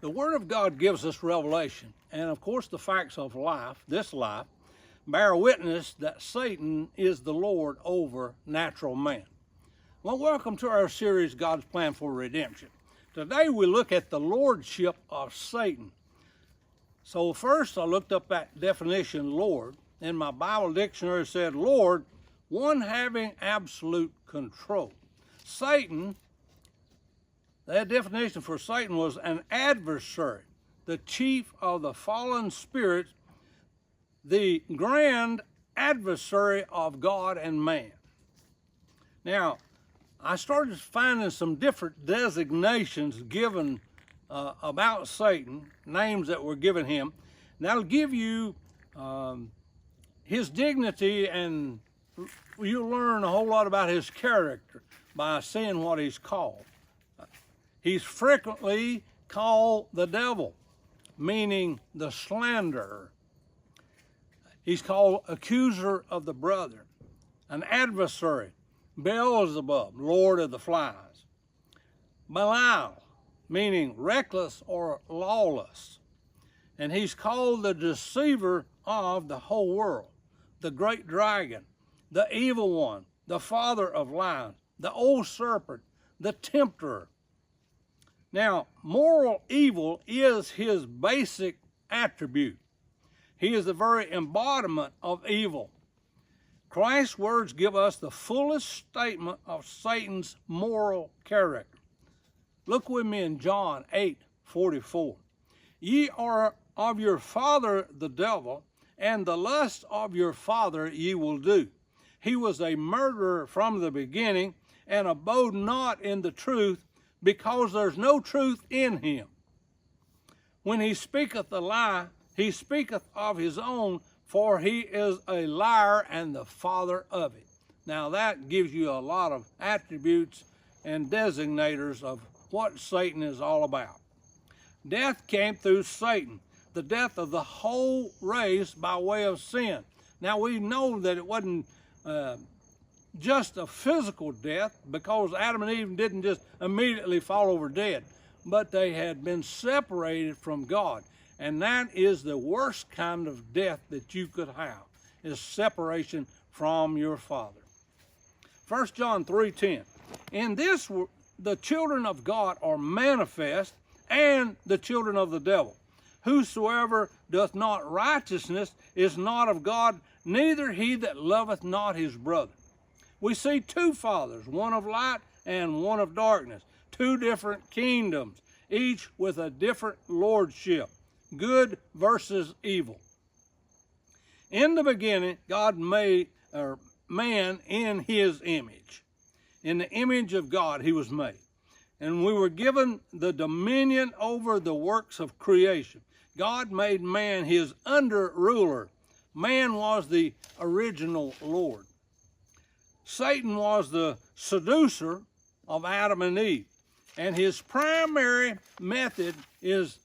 The Word of God gives us revelation, and of course the facts of life, this life, bear witness that Satan is the Lord over natural man. Well, welcome to our series, God's Plan for Redemption. Today we look at the lordship of Satan. So first I looked up that definition, Lord, and my Bible dictionary said, Lord, one having absolute control. Satan, that definition for Satan was an adversary, the chief of the fallen spirits, the grand adversary of God and man. Now, I started finding some different designations given about Satan, names that were given him. And that'll give you his dignity, and you'll learn a whole lot about his character by seeing what he's called. He's frequently called the devil, meaning the slanderer. He's called accuser of the brethren, an adversary, Beelzebub, lord of the flies. Belial, meaning reckless or lawless. And he's called the deceiver of the whole world, the great dragon, the evil one, the father of lies, the old serpent, the tempter. Now, moral evil is his basic attribute. He is the very embodiment of evil. Christ's words give us the fullest statement of Satan's moral character. Look with me in John 8:44. Ye are of your father the devil, and the lust of your father ye will do. He was a murderer from the beginning, and abode not in the truth, because there's no truth in him. When he speaketh a lie, he speaketh of his own, for he is a liar and the father of it. Now that gives you a lot of attributes and designators of what Satan is all about. Death came through Satan, the death of the whole race by way of sin. Now we know that it wasn't just a physical death, because Adam and Eve didn't just immediately fall over dead, but they had been separated from God. And that is the worst kind of death that you could have, is separation from your Father. 1 John 3:10, in this the children of God are manifest, and the children of the devil. Whosoever doth not righteousness is not of God, neither he that loveth not his brother. We see two fathers, one of light and one of darkness, two different kingdoms, each with a different lordship, good versus evil. In the beginning, God made man in his image. In the image of God he was made. And we were given the dominion over the works of creation. God made man his under ruler. Man was the original Lord. Satan was the seducer of Adam and Eve. And his primary method is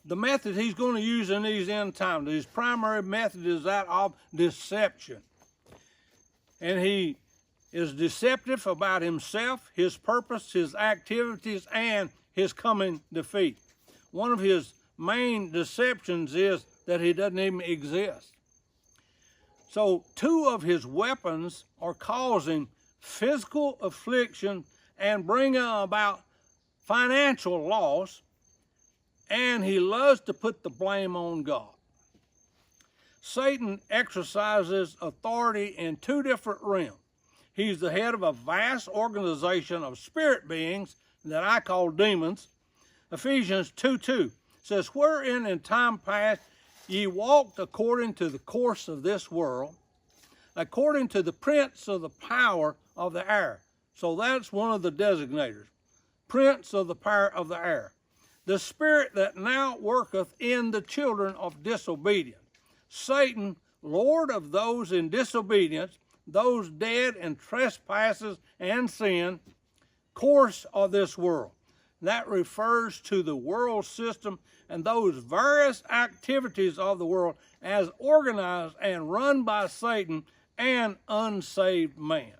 the method he's going to use in these end times. His primary method is that of deception. And he is deceptive about himself, his purpose, his activities, and his coming defeat. One of his main deceptions is that he doesn't even exist. So two of his weapons are causing physical affliction and bringing about financial loss, and he loves to put the blame on God. Satan exercises authority in two different realms. He's the head of a vast organization of spirit beings that I call demons. Ephesians 2:2 says, wherein in time past ye walked according to the course of this world, according to the prince of the power of the air. So that's one of the designators. Prince of the power of the air. The spirit that now worketh in the children of disobedience. Satan, Lord of those in disobedience, those dead in trespasses and sin, course of this world. That refers to the world system and those various activities of the world as organized and run by Satan and unsaved man.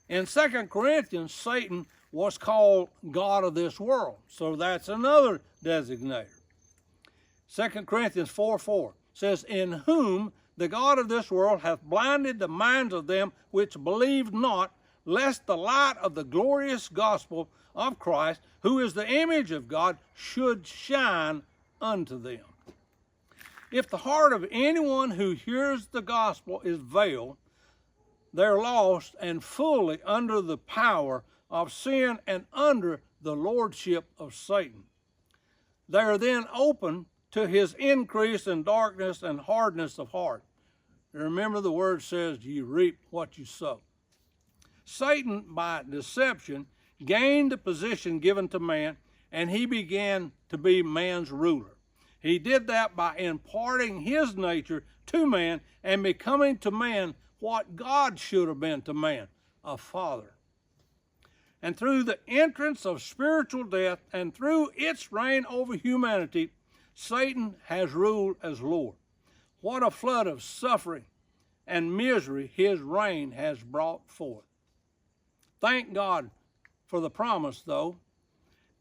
In 2 Corinthians, Satan what's called God of this world. So that's another designator. 2 Corinthians 4:4 says, in whom the God of this world hath blinded the minds of them which believe not, lest the light of the glorious gospel of Christ, who is the image of God, should shine unto them. If the heart of anyone who hears the gospel is veiled, they're lost and fully under the power of sin and under the lordship of Satan. They are then open to his increase in darkness and hardness of heart. And remember, the word says, you reap what you sow. Satan, by deception, gained the position given to man, and he began to be man's ruler. He did that by imparting his nature to man and becoming to man what God should have been to man, a father. And through the entrance of spiritual death and through its reign over humanity, Satan has ruled as Lord. What a flood of suffering and misery his reign has brought forth. Thank God for the promise, though.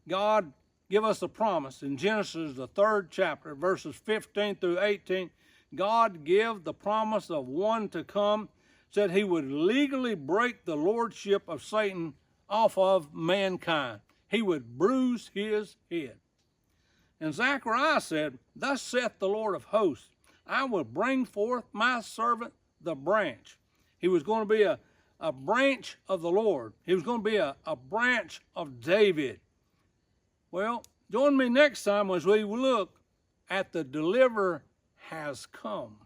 God give us a promise in Genesis, the 3rd chapter, verses 15 through 18. God give the promise of one to come, said he would legally break the lordship of Satan off of mankind. He would bruise his head. And Zechariah said, thus saith the Lord of hosts, I will bring forth my servant the branch. He was going to be a branch of the Lord. He was going to be a branch of David. Well, join me next time as we look at the deliverer has come.